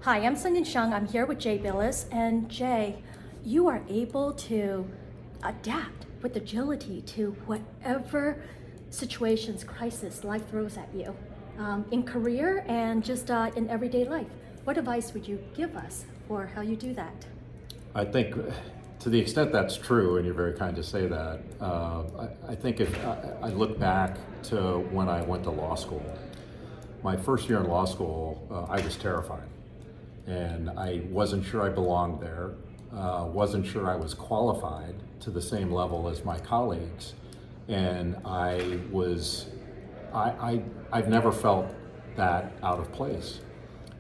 Hi, I'm Sanyin Siang. I'm here with Jay Bilas. And Jay, you are able to adapt with agility to whatever situations, crisis life throws at you in career and just in everyday life. What advice would you give us for how you do that? I think to the extent that's true, and you're very kind to say that, I think if I look back to when I went to law school, my first year in law school, I was terrified. And I wasn't sure I belonged there, wasn't sure I was qualified to the same level as my colleagues. And I've never felt that out of place.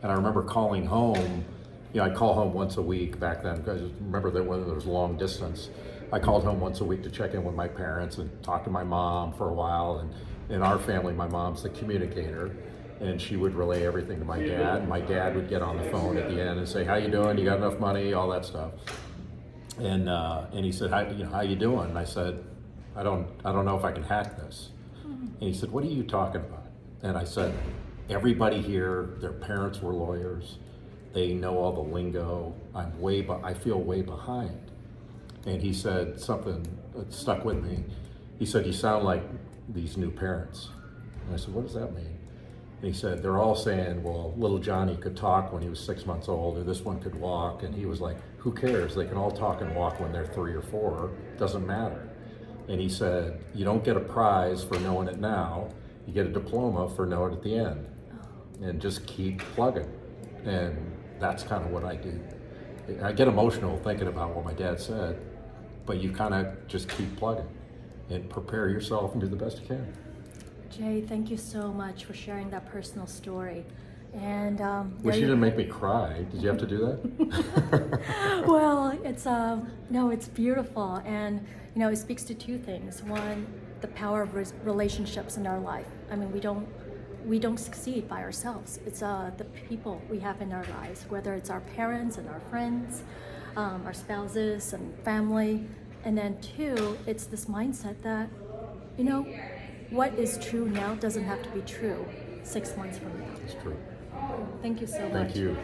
And I remember calling home. I'd call home once a week back then, because remember that when there was long distance, I called home once a week to check in with my parents and talk to my mom for a while. And in our family, my mom's the communicator, and she would relay everything to my dad. And my dad would get on the phone at the end and say, "How you doing? You got enough money?" All that stuff. And he said, "How you doing?" And I said, "I don't know if I can hack this." And he said, "What are you talking about?" And I said, "Everybody here, their parents were lawyers. They know all the lingo. I feel way behind." And he said something that stuck with me. He said, "You sound like these new parents." And I said, "What does that mean?" And he said, "They're all saying, well, little Johnny could talk when he was 6 months old, or this one could walk." And he was like, "Who cares? They can all talk and walk when they're 3 or 4. It doesn't matter." And he said, "You don't get a prize for knowing it now. You get a diploma for knowing it at the end. And just keep plugging." And that's kind of what I do. I get emotional thinking about what my dad said, but you kind of just keep plugging and prepare yourself and do the best you can. Jay, thank you so much for sharing that personal story. And Wish you didn't make me cry. Did you have to do that? well, it's beautiful, and it speaks to two things. One, the power of relationships in our life. I mean, we don't succeed by ourselves. It's the people we have in our lives, whether it's our parents and our friends, our spouses and family. And then two, it's this mindset that, what is true now doesn't have to be true 6 months from now. It's true. Thank you so much. Thank you.